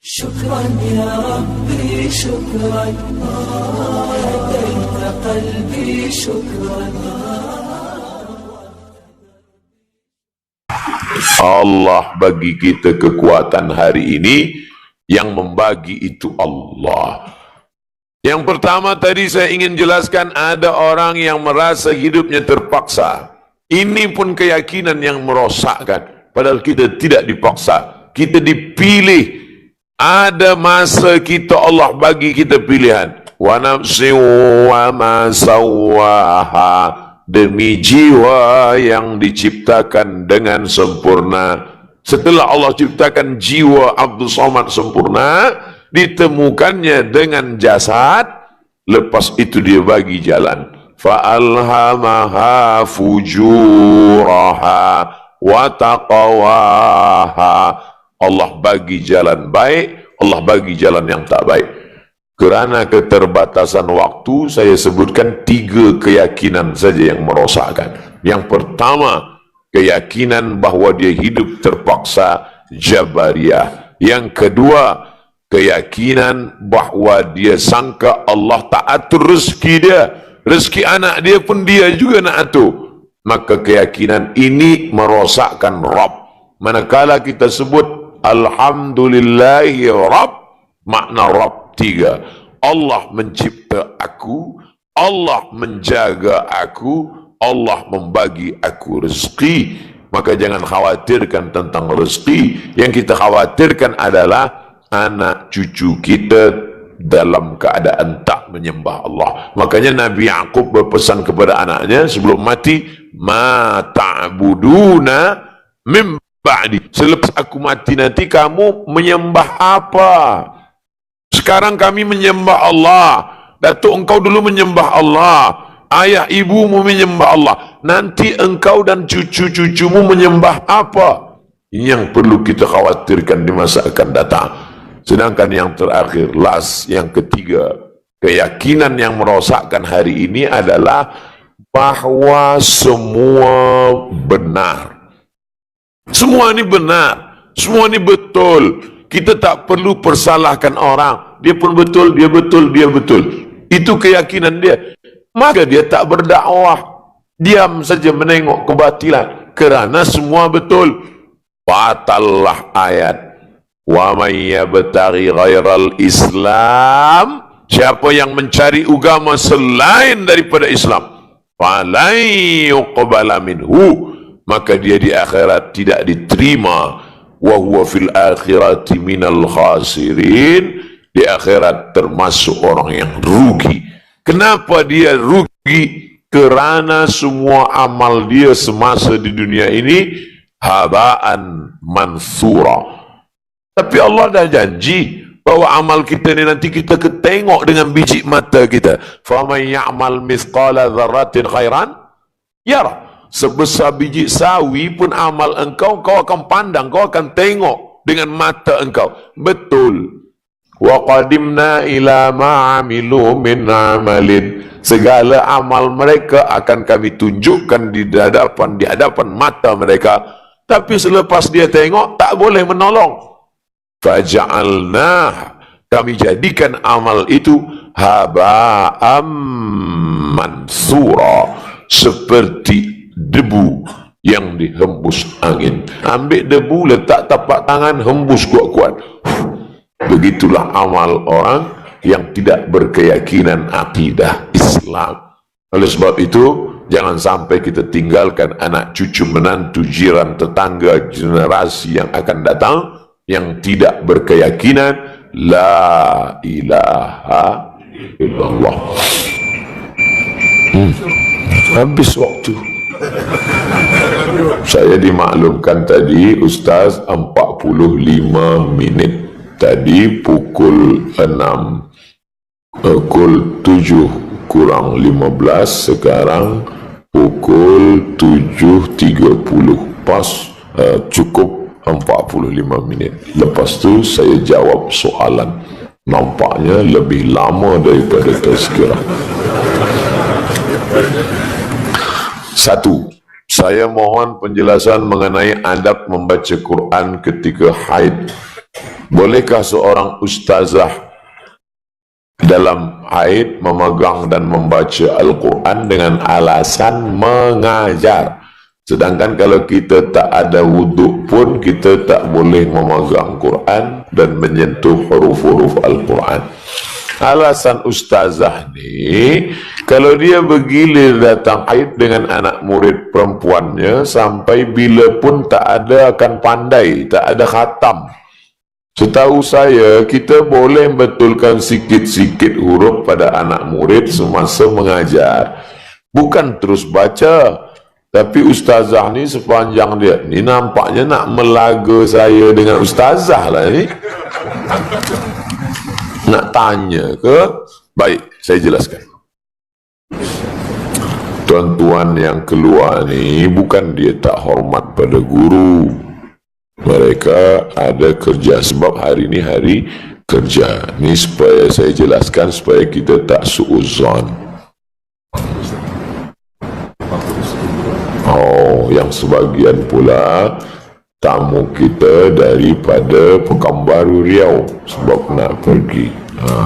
شكرا يا ربي شكرا هديت قلبي شكرا. Allah bagi kita kekuatan hari ini, yang membagi itu Allah. Yang pertama tadi saya ingin jelaskan, ada orang yang merasa hidupnya terpaksa. Ini pun keyakinan yang merosakkan. Padahal kita tidak dipaksa, kita dipilih. Ada masa kita, Allah bagi kita pilihan. Wa nafsin wa ma sawwaha, demi jiwa yang diciptakan dengan sempurna. Setelah Allah ciptakan jiwa Abdul Somad sempurna, ditemukannya dengan jasad, lepas itu dia bagi jalan. Fa'alhamaha fujuraha wa taqwaha. Allah bagi jalan baik, Allah bagi jalan yang tak baik. Kerana keterbatasan waktu, saya sebutkan 3 keyakinan saja yang merosakkan. Yang pertama, keyakinan bahawa dia hidup terpaksa, Jabariyah. Yang kedua, keyakinan bahawa dia sangka Allah tak atur rezeki dia, rezeki anak dia pun dia juga nak atur. Maka keyakinan ini merosakkan Rabb. Manakala kita sebut Alhamdulillahi Rabb, makna Rabb 3. Allah mencipta aku, Allah menjaga aku, Allah membagi aku rezeki. Maka jangan khawatirkan tentang rezeki. Yang kita khawatirkan adalah anak cucu kita dalam keadaan tak menyembah Allah. Makanya Nabi Yaqub berpesan kepada anaknya sebelum mati, ma ta'buduna mim ba'di, selepas aku mati nanti kamu menyembah apa? Sekarang kami menyembah Allah, datuk engkau dulu menyembah Allah, ayah ibumu menyembah Allah, nanti engkau dan cucu-cucumu menyembah apa? Ini yang perlu kita khawatirkan di masa akan datang. Sedangkan yang terakhir, yang ketiga, keyakinan yang merosakkan hari ini adalah bahwa semua benar. Semua ini benar, semua ini betul. Kita tak perlu persalahkan orang. Dia pun betul, dia betul, dia betul. Itu keyakinan dia. Maka dia tak berdakwah, diam saja menengok kebatilan. Kerana semua betul. Batallah ayat. Wa may yabtaghi ghairal Islam, siapa yang mencari agama selain daripada Islam, falan yuqbala minhu, maka dia di akhirat tidak diterima. Wa huwa fil akhirati minal khasirin, di akhirat termasuk orang yang rugi. Kenapa dia rugi? Kerana semua amal dia semasa di dunia ini habaan mansura. Tapi Allah dah janji bahawa amal kita ni nanti kita ketengok dengan biji mata kita. Faman ya'mal mithqala dzarratin khairan yara. Sebesar biji sawi pun amal engkau, kau akan pandang, kau akan tengok dengan mata engkau. Betul. Wa qadimna ila ma'amilu min amalin, segala amal mereka akan kami tunjukkan di hadapan mata mereka. Tapi selepas dia tengok, tak boleh menolong. Faja'alna, kami jadikan amal itu haba'am mansura, seperti debu yang dihembus angin. Ambil debu, letak tapak tangan, hembus kuat-kuat. Begitulah amal orang yang tidak berkeyakinan akidah Islam. Oleh sebab itu, jangan sampai kita tinggalkan anak cucu menantu jiran tetangga generasi yang akan datang yang tidak berkeyakinan la ilaha illallah. Habis waktu. Saya dimaklumkan tadi Ustaz 45 minit. Tadi pukul 6, pukul 7 kurang 15, sekarang pukul 7.30. Pas, cukup 45 minit. Lepas tu saya jawab soalan. Nampaknya lebih lama daripada tazkirah. 1. Saya mohon penjelasan mengenai adab membaca Quran ketika haid. Bolehkah seorang ustazah dalam haid memegang dan membaca Al-Quran dengan alasan mengajar? Sedangkan kalau kita tak ada wuduk pun, kita tak boleh memegang Quran dan menyentuh huruf-huruf Al-Quran. Alasan ustazah ni, kalau dia bergilir datang haid dengan anak murid perempuannya, sampai bila pun tak ada akan pandai, tak ada khatam. Setahu saya, kita boleh betulkan sikit-sikit huruf pada anak murid semasa mengajar. Bukan terus baca. Tapi ustazah ni sepanjang dia, ni nampaknya nak melaga saya dengan ustazah lah ni. Nak tanya ke? Baik, saya jelaskan. Tuan-tuan yang keluar ni, bukan dia tak hormat pada guru. Mereka ada kerja, sebab hari ni hari kerja. Ni supaya saya jelaskan, supaya kita tak suuzon. Oh, yang sebagian pula tamu kita daripada Pekanbaru Riau, sebab nak pergi.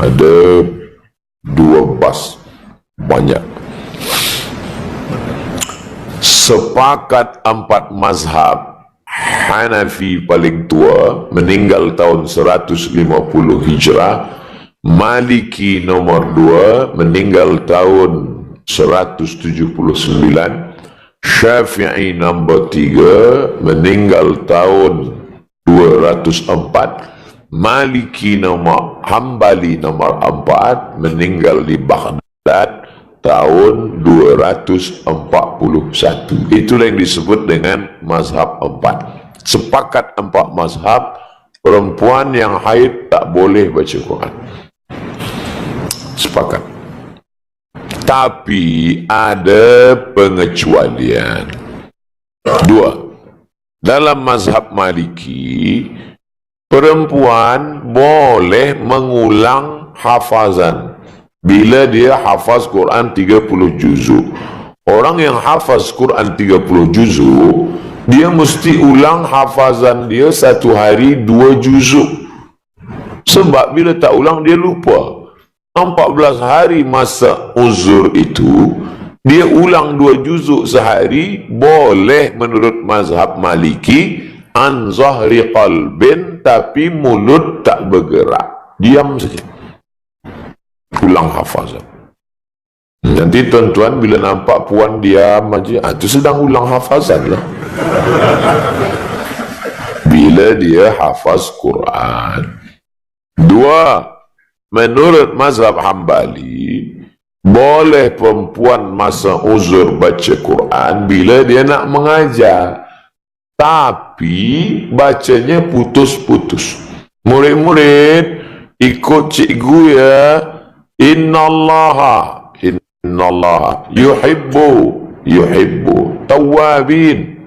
Ada 2 bas, banyak. Sepakat 4 mazhab. Hanafi paling tua, meninggal tahun 150 Hijrah. Maliki nomor 2, meninggal tahun 179. Syafi'i nombor 3, meninggal tahun 204. Maliki nomor Hambali nomor 4, meninggal di Baghdad tahun 241. Itulah yang disebut dengan mazhab 4. Sepakat 4 mazhab, perempuan yang haid tak boleh baca Quran. Sepakat. Tapi ada pengecualian. 2. Dalam mazhab Maliki, perempuan boleh mengulang hafazan bila dia hafaz Quran 30 juzuk. Orang yang hafaz Quran 30 juzuk, dia mesti ulang hafazan dia satu hari 2 juzuk. Sebab bila tak ulang, dia lupa. 14 hari masa uzur itu, dia ulang 2 juzuk sehari, boleh menurut mazhab Maliki, an zahri qalbin, tapi mulut tak bergerak, diam saja, ulang hafazan. Nanti tuan-tuan bila nampak puan diam aja, itu sedang ulang hafazan lah. Bila dia hafaz Quran. 2. Menurut mazhab Hambali, boleh perempuan masa uzur baca Quran bila dia nak mengajar, tapi bacanya putus-putus. Murid-murid ikut cikgu ya. Innallaha yuhibbu tawabin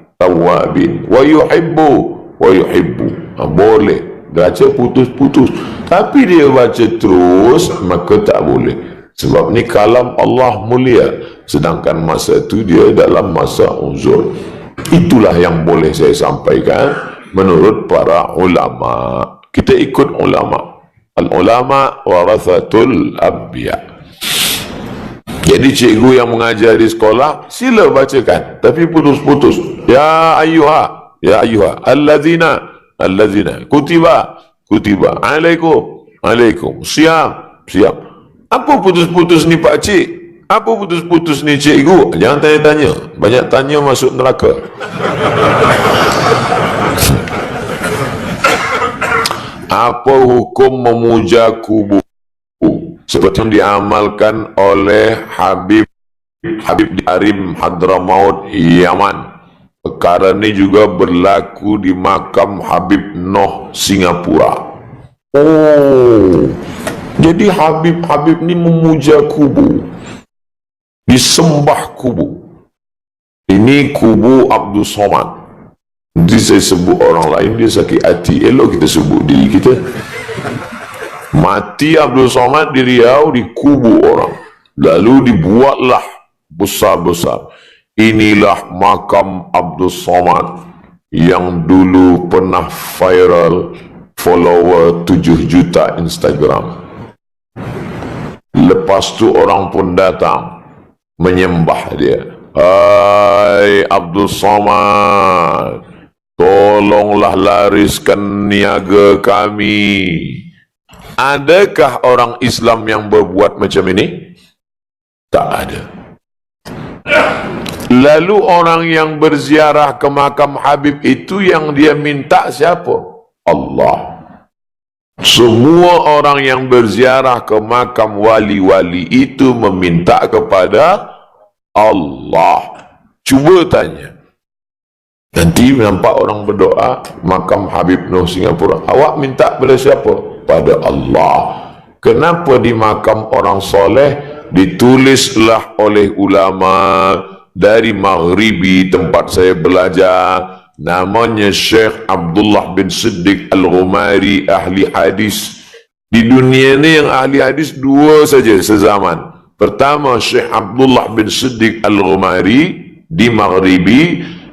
wa yuhibbu. Boleh baca putus-putus, tapi dia baca terus, maka tak boleh. Sebab ni kalam Allah mulia, sedangkan masa itu dia dalam masa uzur. Itulah yang boleh saya sampaikan menurut para ulama. Kita ikut ulama. Al-ulama warathatul anbiya. Jadi cikgu yang mengajar di sekolah, sila bacakan, tapi putus-putus. Ya ayyuha allazina kutiba alaikum siam. Apa putus-putus ni pak cik? Apa putus-putus ni cikgu? Jangan tanya-tanya, banyak tanya masuk neraka. Apa hukum memuja kubur seperti yang diamalkan oleh Habib di Arim Hadramaut, Yaman? Perkara ini juga berlaku di makam Habib Noh, Singapura. Oh, jadi Habib ni memuja kubu, disembah kubu. Ini kubu Abdul Somad. Nanti saya sebut orang lain, dia sakit hati. Elok kita sebut diri kita. Mati Abdul Somad di Riau, di kubu orang. Lalu dibuatlah besar-besar. Inilah makam Abdul Somad yang dulu pernah viral follower 7 juta Instagram. Lepas tu orang pun datang menyembah dia. Hai Abdul Somad, tolonglah lariskan niaga kami. Adakah orang Islam yang berbuat macam ini? Tak ada. Lalu orang yang berziarah ke makam Habib itu yang dia minta siapa? Allah. Semua orang yang berziarah ke makam wali-wali itu meminta kepada Allah. Cuba tanya. Nanti nampak orang berdoa makam Habib Noh Singapura. Awak minta pada siapa? Pada Allah. Kenapa di makam orang soleh ditulislah oleh ulama dari Maghribi tempat saya belajar, namanya Syekh Abdullah bin Siddiq Al-Ghumari, ahli hadis. Di dunia ini yang ahli hadis dua saja sezaman. Pertama Syekh Abdullah bin Siddiq Al-Ghumari di Maghribi,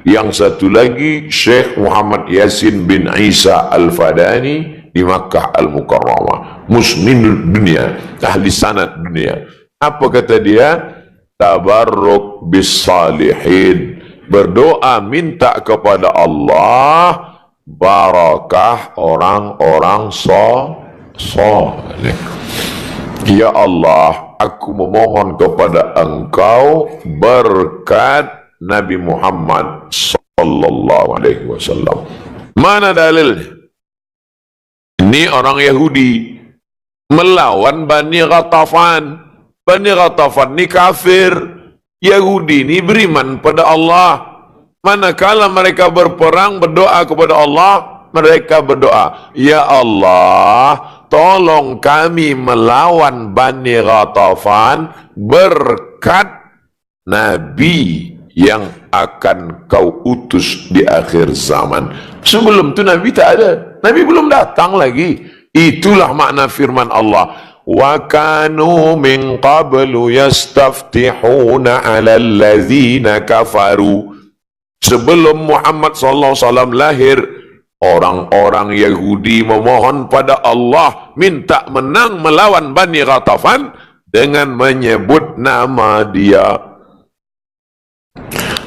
yang satu lagi Syekh Muhammad Yasin bin Isa Al-Fadani di Makkah Al-Mukarramah. Muslimin dunia, ahli sanad dunia. Apa kata dia? Tabarruk bis salihin, berdoa minta kepada Allah barakah orang-orang soleh. Ya Allah, aku memohon kepada Engkau berkat Nabi Muhammad sallallahu alaihi wasallam. Mana dalilnya? Ini orang Yahudi melawan Bani Ghatafan. Bani Ghatafan ni kafir, Yahudi ni beriman pada Allah. Manakala mereka berperang berdoa kepada Allah, mereka berdoa, Ya Allah, tolong kami melawan Bani Ghatafan berkat Nabi yang akan kau utus di akhir zaman. Sebelum tu Nabi tak ada, Nabi belum datang lagi. Itulah makna firman Allah, wa kanu min qablu yastaftihuna 'ala allazina kafaru. Sebelum Muhammad sallallahu alaihi wasallam lahir, orang-orang Yahudi memohon pada Allah minta menang melawan Bani Ghatafan dengan menyebut nama dia.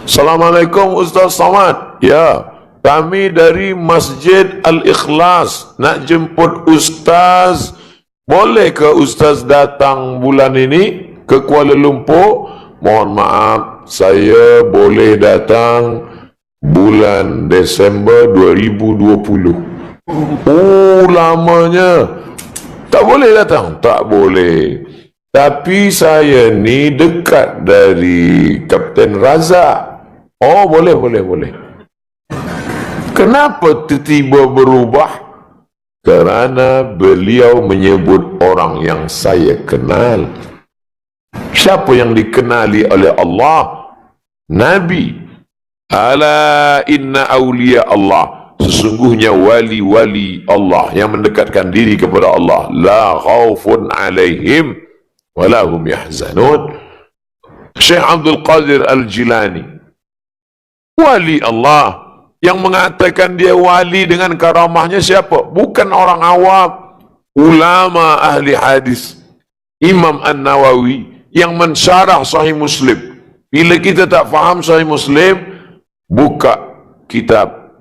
Assalamualaikum Ustaz Samad. Ya, kami dari Masjid Al-Ikhlas nak jemput Ustaz. Boleh ke Ustaz datang bulan ini ke Kuala Lumpur? Mohon maaf, saya boleh datang bulan Desember 2020. Oh, lamanya. Tak boleh datang? Tak boleh. Tapi saya ni dekat dari Kapten Razak. Oh, boleh. Kenapa tiba-tiba berubah? Kerana beliau menyebut orang yang saya kenal. Siapa yang dikenali oleh Allah? Nabi. Ala inna awliya Allah, sesungguhnya wali-wali Allah yang mendekatkan diri kepada Allah, la khaufun alaihim wala hum yahzanun. Syekh Abdul Qadir Al-Jilani, wali Allah, yang mengatakan dia wali dengan karamahnya siapa? Bukan orang awam, ulama ahli hadis. Imam An-Nawawi yang mensyarah Sahih Muslim. Bila kita tak faham Sahih Muslim, buka kitab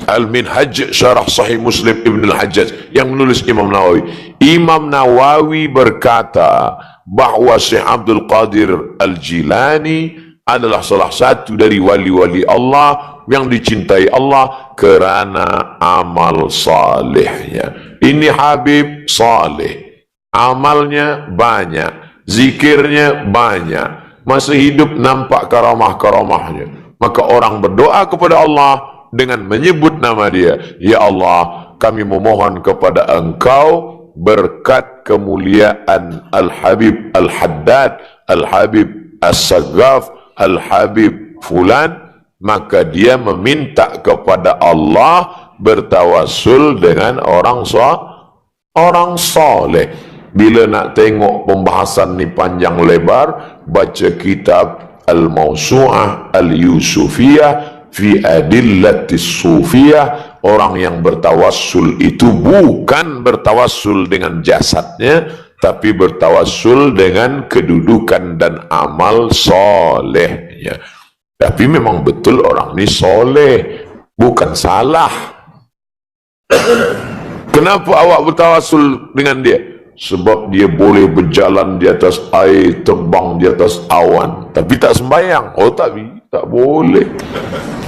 Al-Minhaj Syarah Sahih Muslim Ibn Al-Hajjaj yang menulis Imam Nawawi. Imam Nawawi berkata bahawa Syekh Abdul Qadir Al-Jilani adalah salah satu dari wali-wali Allah yang dicintai Allah kerana amal salehnya. Ini Habib saleh, amalnya banyak, zikirnya banyak, masih hidup nampak karamah-karamahnya. Maka orang berdoa kepada Allah dengan menyebut nama dia. Ya Allah, kami memohon kepada Engkau berkat kemuliaan Al-Habib Al-Haddad, Al-Habib As-Saghaf, Al-Habib Fulan. Maka dia meminta kepada Allah bertawassul dengan orang soleh. Bila nak tengok pembahasan ni panjang lebar, baca kitab Al-Mawsu'ah Al-Yusufiyah fi Adillatis Sufiyah orang yang bertawassul itu bukan bertawassul dengan jasadnya, tapi bertawassul dengan kedudukan dan amal solehnya. Tapi memang betul orang ini soleh, bukan salah. Kenapa awak bertawassul dengan dia? Sebab dia boleh berjalan di atas air, terbang di atas awan, tapi tak sembahyang. Oh tak boleh.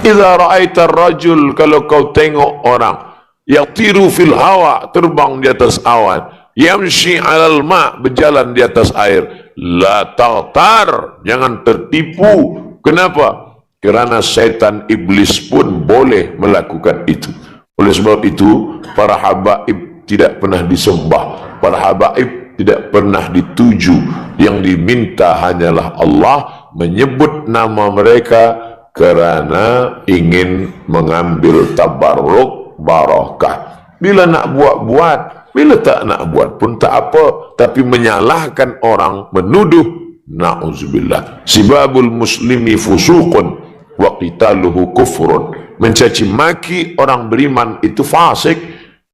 Idza ra'aita ar-rajul, kalau kau tengok orang yatiru fil hawa, terbang di atas awan, yamshi 'alal ma, berjalan di atas air, la taghtar, jangan tertipu. Kenapa? Kerana syaitan iblis pun boleh melakukan itu. Oleh sebab itu, para habaib tidak pernah disembah, para habaib tidak pernah dituju. Yang diminta hanyalah Allah, menyebut nama mereka kerana ingin mengambil tabarruk barakah. Bila nak buat, bila tak nak buat pun tak apa. Tapi menyalahkan orang, menuduh, na'udzubillah. Sibabul muslimi fusuqun wa qitaluhu kufrun. Mencaci maki orang beriman itu fasik,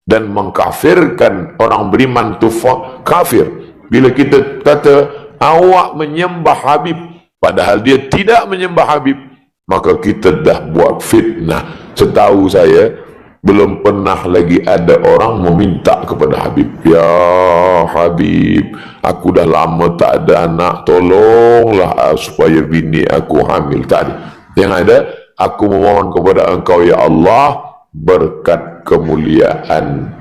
dan mengkafirkan orang beriman itu kafir. Bila kita kata awak menyembah Habib padahal dia tidak menyembah Habib, maka kita dah buat fitnah. Setahu saya belum pernah lagi ada orang meminta kepada Habib, ya Habib, aku dah lama tak ada anak, tolonglah supaya bini aku hamil. Tak ada. Yang ada, aku memohon kepada engkau ya Allah, berkat kemuliaan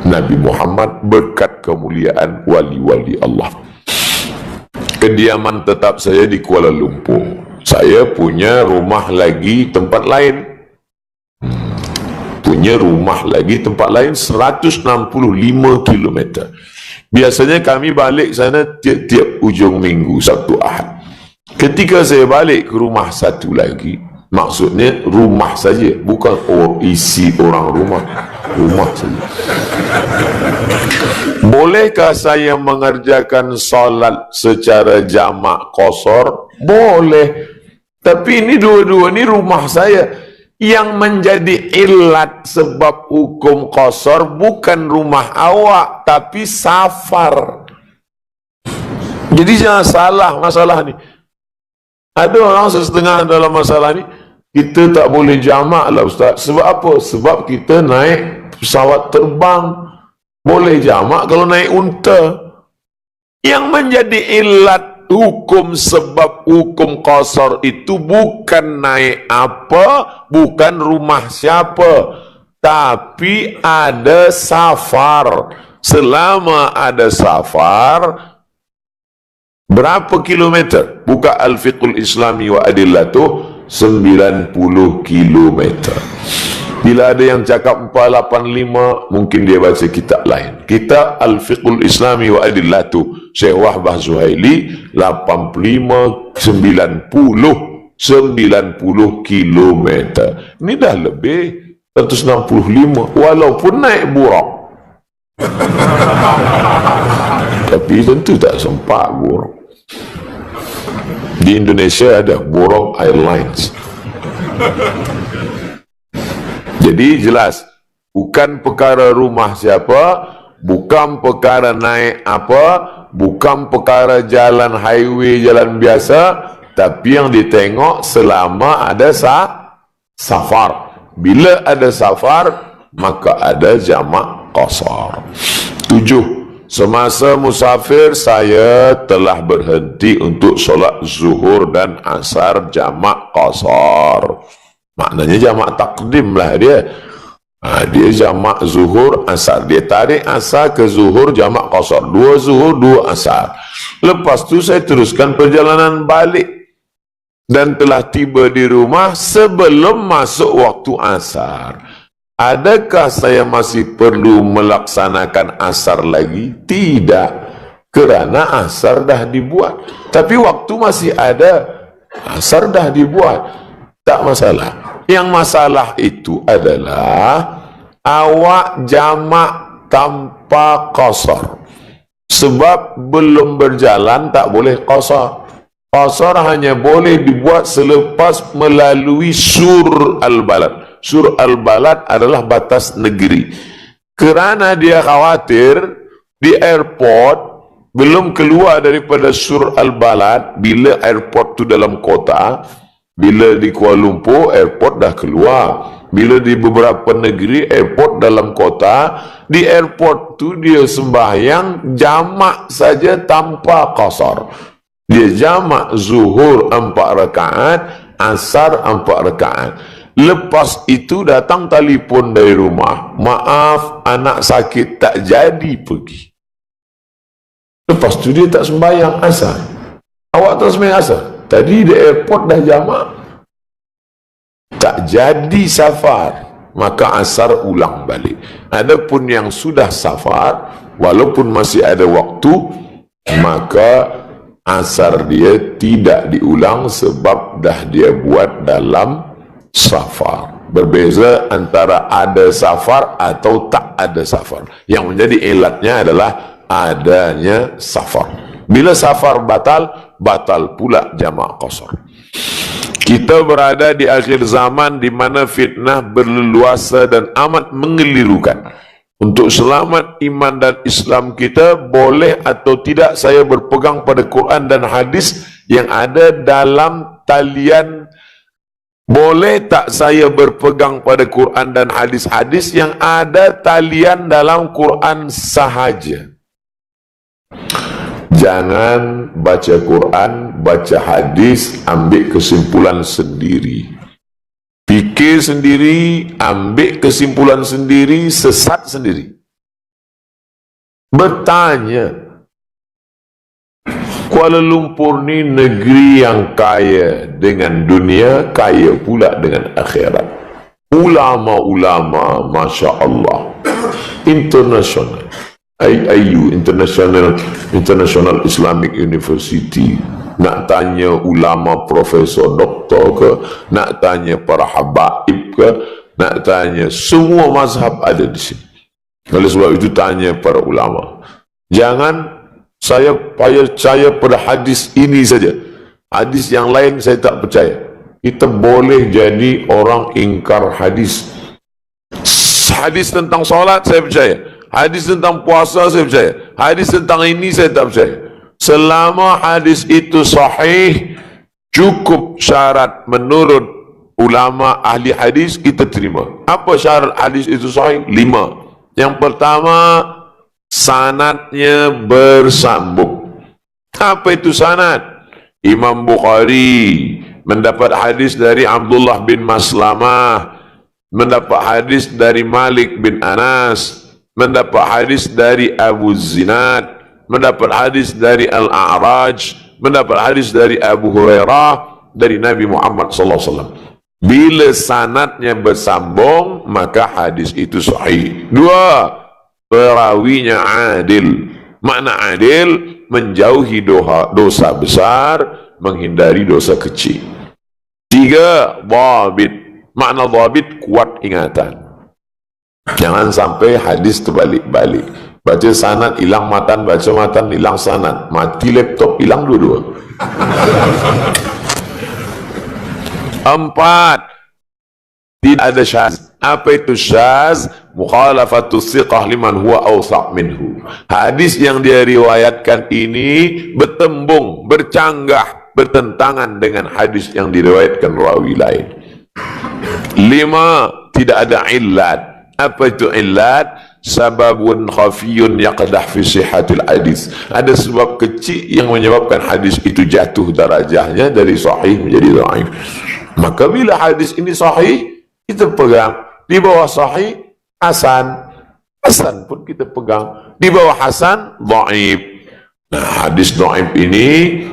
Nabi Muhammad, berkat kemuliaan wali-wali Allah. Kediaman tetap saya di Kuala Lumpur. Saya punya rumah lagi tempat lain. Punya rumah lagi tempat lain 165 km. Biasanya kami balik sana tiap-tiap ujung minggu, Sabtu Ahad. Ketika saya balik ke rumah satu lagi, maksudnya rumah saja, bukan isi orang rumah, rumah saja. Bolehkah saya mengerjakan solat secara jamak qasar? Boleh. Tapi ini dua-dua ni rumah saya. Yang menjadi ilat sebab hukum qasar bukan rumah awak, tapi safar. Jadi jangan salah masalah ni. Ada orang setengah dalam masalah ni, kita tak boleh jamak lah Ustaz. Sebab apa? Sebab kita naik pesawat terbang. Boleh jamak kalau naik unta. Yang menjadi ilat hukum sebab hukum qasar itu bukan naik apa, bukan rumah siapa, tapi ada safar. Selama ada safar, berapa kilometer? Buka Al-Fiqhul Islami wa Adillatuh, 90 kilometer. Bila ada yang cakap 485, mungkin dia baca kitab lain. Kitab Al-Fiqhul Islami wa Adillatuh, Syekh Wahbah Zuhaili, 85, 90 kilometer. Ini dah lebih 165, walaupun naik buruk. Tapi tentu tak sempat buruk. Di Indonesia ada Buruk Airlines. Jadi jelas, bukan perkara rumah siapa, bukan perkara naik apa, bukan perkara jalan highway, jalan biasa, tapi yang ditengok selama ada safar. Bila ada safar, maka ada jamak qasar. 7. Semasa musafir, saya telah berhenti untuk solat zuhur dan asar jamak qasar. Maknanya jamak takdim lah dia. Dia jamak zuhur asar. Dia tarik asar ke zuhur, jamak qasar. 2 zuhur, 2 asar. Lepas tu saya teruskan perjalanan balik. Dan telah tiba di rumah sebelum masuk waktu asar. Adakah saya masih perlu melaksanakan asar lagi? Tidak. Kerana asar dah dibuat. Tapi waktu masih ada. Asar dah dibuat. Tak masalah. Yang masalah itu adalah awak jamak tanpa qasar. Sebab belum berjalan tak boleh qasar. Qasar hanya boleh dibuat selepas melalui sur al-balad. Surah Al-Balad adalah batas negeri. Kerana dia khawatir di airport belum keluar daripada Surah Al-Balad, bila airport tu dalam kota, bila di Kuala Lumpur airport dah keluar, bila di beberapa negeri airport dalam kota, di airport tu dia sembahyang jamak saja tanpa qasar. Dia jamak zuhur 4 rakaat, asar 4 rakaat. Lepas itu datang telefon dari rumah, maaf anak sakit tak jadi pergi. Lepas tu dia tak sembahyang asar. Awak tak sembahyang asar? Tadi di airport dah jamak, tak jadi safar, maka asar ulang balik. Adapun yang sudah safar, walaupun masih ada waktu, maka asar dia tidak diulang sebab dah dia buat dalam safar. Berbeza antara ada safar atau tak ada safar. Yang menjadi ilatnya adalah adanya safar. Bila safar batal, batal pula jamak qasar. Kita berada di akhir zaman di mana fitnah berleluasa dan amat mengelirukan. Untuk selamat iman dan Islam kita, boleh atau tidak saya berpegang pada Quran dan hadis yang ada dalam talian? Boleh tak saya berpegang pada Quran dan hadis-hadis yang ada talian dalam Quran sahaja? Jangan baca Quran, baca hadis, ambil kesimpulan sendiri. Fikir sendiri, ambil kesimpulan sendiri, sesat sendiri. Bertanya, Kuala Lumpur ni negeri yang kaya dengan dunia, kaya pula dengan akhirat. Ulama-ulama, Masya Allah, internasional. IIU, International Islamic University. Nak tanya ulama profesor doktor ke, nak tanya para habaib ke, nak tanya semua mazhab ada di sini. Oleh sebab itu tanya para ulama. Jangan saya percaya pada hadis ini saja, hadis yang lain saya tak percaya. Kita boleh jadi orang ingkar hadis. Hadis tentang solat saya percaya, hadis tentang puasa saya percaya, hadis tentang ini saya tak percaya. Selama hadis itu sahih, cukup syarat menurut ulama ahli hadis, kita terima. Apa syarat hadis itu sahih? 5. Yang pertama, sanadnya bersambung. Apa itu sanad? Imam Bukhari mendapat hadis dari Abdullah bin Maslamah, mendapat hadis dari Malik bin Anas, mendapat hadis dari Abu Zinad, mendapat hadis dari Al-A'raj, mendapat hadis dari Abu Hurairah, dari Nabi Muhammad SAW. Bila sanadnya bersambung, maka hadis itu sahih. 2, perawinya adil. Makna adil, menjauhi dosa besar, menghindari dosa kecil. 3, dhabit. Makna dhabit, kuat ingatan. Jangan sampai hadis terbalik-balik. Baca sanad hilang matan, baca matan hilang sanad, mati laptop hilang dua-dua. 4, tidak ada syaz. Apa itu syaz? Mukhalafatu thiqah liman huwa awsaq minhu. Hadis yang dia riwayatkan ini bertembung, bercanggah, bertentangan dengan hadis yang diriwayatkan rawi lain. 5, tidak ada illat. Apa itu illat? Sababun khafiyun yaqdah fi sihhatil hadis. Ada sebab kecil yang menyebabkan hadis itu jatuh darajahnya dari sahih menjadi dhaif. Maka bila hadis ini sahih, kita pegang. Di bawah sahih, hasan. Hasan pun kita pegang. Di bawah hasan, dhaif. Nah, hadis dhaif ini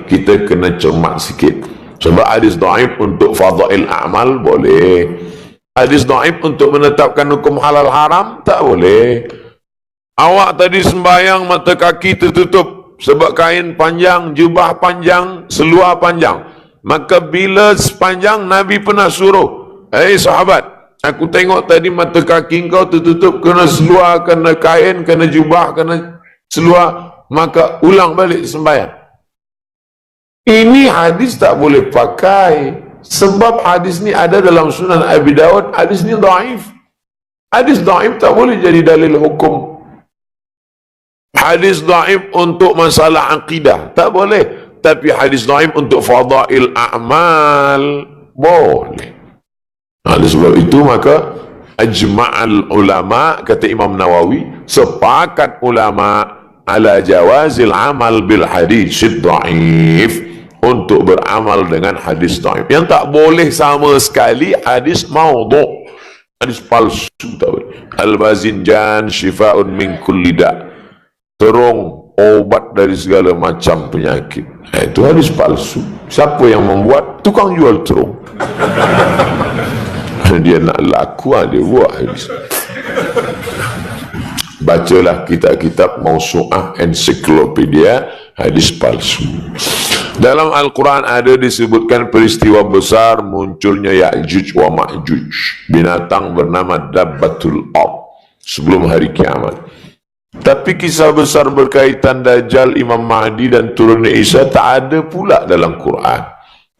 kita kena cermat sikit. Sebab hadis dhaif untuk fadail a'mal boleh. Hadis dhaif untuk menetapkan hukum halal haram tak boleh. Awak tadi sembahyang mata kaki tertutup sebab kain panjang, jubah panjang, seluar panjang. Maka bila sepanjang, Nabi pernah suruh, sahabat, aku tengok tadi mata kaki kau tertutup kena seluar, kena kain, kena jubah, kena seluar, maka ulang balik sembahyang. Ini hadis tak boleh pakai. Sebab hadis ni ada dalam Sunan Abi Dawud, hadis ni dhaif. Hadis dhaif tak boleh jadi dalil hukum. Hadis dhaif untuk masalah akidah tak boleh, tapi hadis dhaif untuk fadail a'mal boleh. Oleh sebab itu maka ajma'al ulama, kata Imam Nawawi, sepakat ulama ala jawazil amal bil hadis dhaif, untuk beramal dengan hadis dhaif. Yang tak boleh sama sekali hadis maudhu', hadis palsu tak boleh. Al-Bazinjan shifaun min kulli da', terung obat dari segala macam penyakit. Itu hadis palsu. Siapa yang membuat? Tukang jual terung. Dia nak laku, dia buat hadis. Bacalah kitab-kitab Mausu'ah ensiklopedia hadis palsu. Dalam Al-Quran ada disebutkan peristiwa besar munculnya Ya'juj wa Ma'juj, binatang bernama Dabbatul Ard, sebelum hari kiamat. Tapi kisah besar berkaitan Dajjal, Imam Mahdi dan turunnya Isa tak ada pula dalam Quran.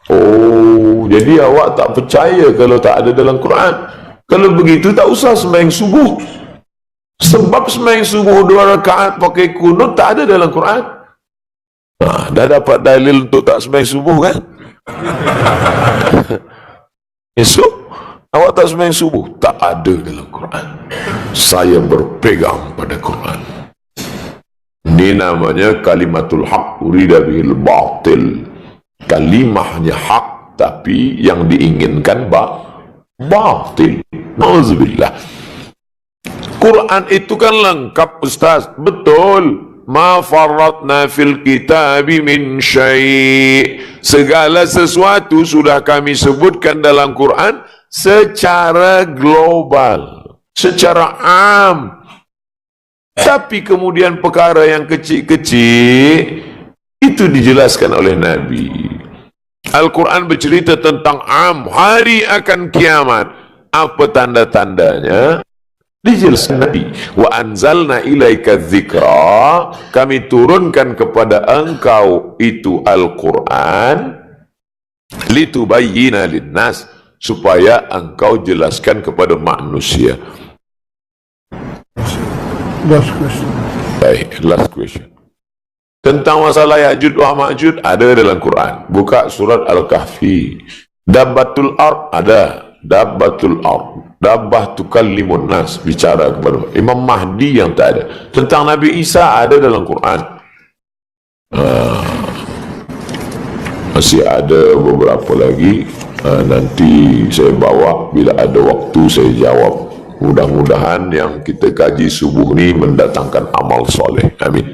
Oh, jadi awak tak percaya kalau tak ada dalam Quran? Kalau begitu tak usah sembahyang subuh. Sebab sembahyang subuh 2 rakaat pakai kunut tak ada dalam Quran. Dah dapat dalil untuk tak sembahyang subuh kan? Esok awak tak sembahyang subuh, tak ada dalam Quran. Saya berpegang pada Quran. Ini namanya kalimatul haq urida bihil batil. Kalimahnya hak, tapi yang diinginkan batil. Nauzubillah. Quran itu kan lengkap, Ustaz. Betul. Ma farratna fil kitabi min syai'. Segala sesuatu sudah kami sebutkan dalam Quran secara global, secara am. Tapi kemudian perkara yang kecil-kecil itu dijelaskan oleh Nabi. Al-Quran bercerita tentang am, hari akan kiamat. Apa tanda-tandanya? Dijelaskan Nabi. Wa anzalna ilaika dzikra, kami turunkan kepada engkau itu Al-Quran, litubayyina linnas, supaya engkau jelaskan kepada manusia. Last question. Baik, last question. Tentang masalah Ya'juj wa Ma'juj ada dalam Quran. Buka surat Al-Kahfi. Dabbatul Ard ada. Dabbatul Ard, dabbah tukallimun nas, bicara kepada Imam Mahdi yang tak ada. Tentang Nabi Isa ada dalam Quran. Masih ada beberapa lagi. Nanti saya bawa, bila ada waktu saya jawab. Mudah-mudahan yang kita kaji subuh ni mendatangkan amal soleh. Amin.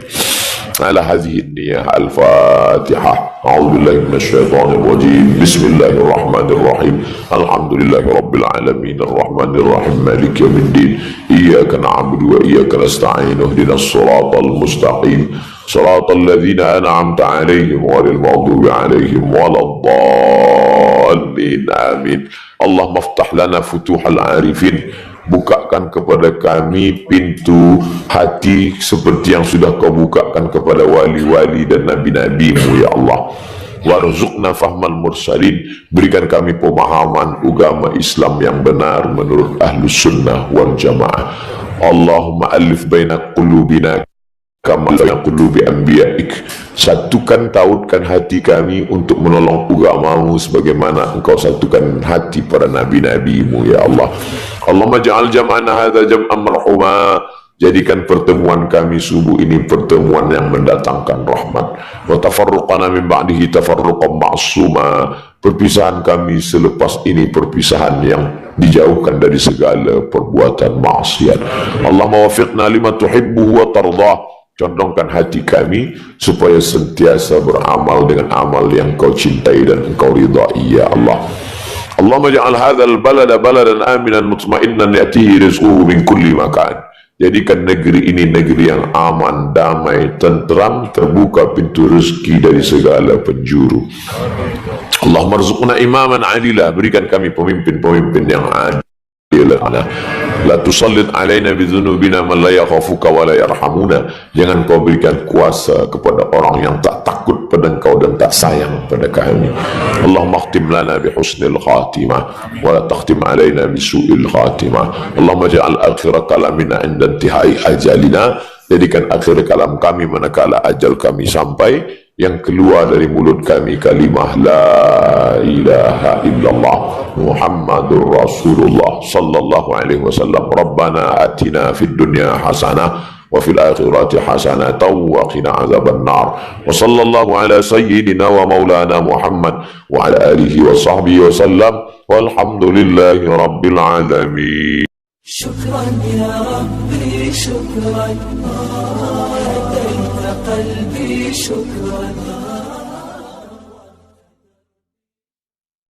Ala hadhihi niyah. Al-Fatihah. A'udzubillahi minasyaitonir rajim. Bismillahirrahmanirrahim. Alhamdulillahi rabbil alamin, arrahmanir rahim, maliki yaumiddin. Iyyaka na'budu wa iyyaka nasta'in. Ihdinas siratal mustaqim. Siratal ladzina an'amta 'alaihim ghairil maghdubi 'alaihim waladdallin. Amin. Allahumma iftah lana futuhal 'arifin. Bukakan kepada kami pintu hati seperti yang sudah kau bukakan kepada wali-wali dan nabi-nabimu, ya Allah. Warzuqna fahmal mursalin. Berikan kami pemahaman agama Islam yang benar menurut Ahlus Sunnah wal Jamaah. Allahumma alif baina qulubina kama baina qulubi anbiya'ik. Satukan, tautkan hati kami untuk menolong agamamu sebagaimana engkau satukan hati para nabi-nabimu, ya Allah. Allahumma ja'al jam'ana hadha jam'an marhuma. Jadikan pertemuan kami subuh ini pertemuan yang mendatangkan rahmat. Wa tafarruqana min ba'dihi tafarruqan ma'suma. Perpisahan kami selepas ini perpisahan yang dijauhkan dari segala perbuatan maksiat. Allahumma wafiqna lima tuhibbuhu wa tardah. Condongkan hati kami supaya sentiasa beramal dengan amal yang kau cintai dan engkau ridai, ya Allah. Allahumma ja'al hadzal balada baladan aminan mutma'innan ya'tihi rizquhu min kulli makan. Jadikan negeri ini negeri yang aman, damai, tentram, terbuka pintu rezeki dari segala penjuru. Allahumma rzuqna imaman adila. Berikan kami pemimpin-pemimpin yang adil. La tusallit alaina bidzunubina man la yakhafuka wa la yarhamuna. Jangan kau berikan kuasa kepada orang yang tak takut pada engkau dan tak sayang pada kami. Allahumma khtim lana bi husnil khatimah wa la takhtim alaina bi su'il khatimah. Allahumma ja'al akhir kalamina 'inda intihai ajalina. Jadikan akhir kalam kami manakala ajal kami sampai, yang keluar dari mulut kami kalimah la ilaha illallah Muhammadur Rasulullah sallallahu alaihi wasallam. Rabbana atina fid dunya hasanah wa fil akhirati hasanah wa qina azaban nar. Wa sallallahu ala sayyidina wa maulana Muhammad wa ala alihi wa sahbihi wa sallam. Walhamdulillahi rabbil alamin. شكرا يا ربي شكرا هديت قلبي شكرا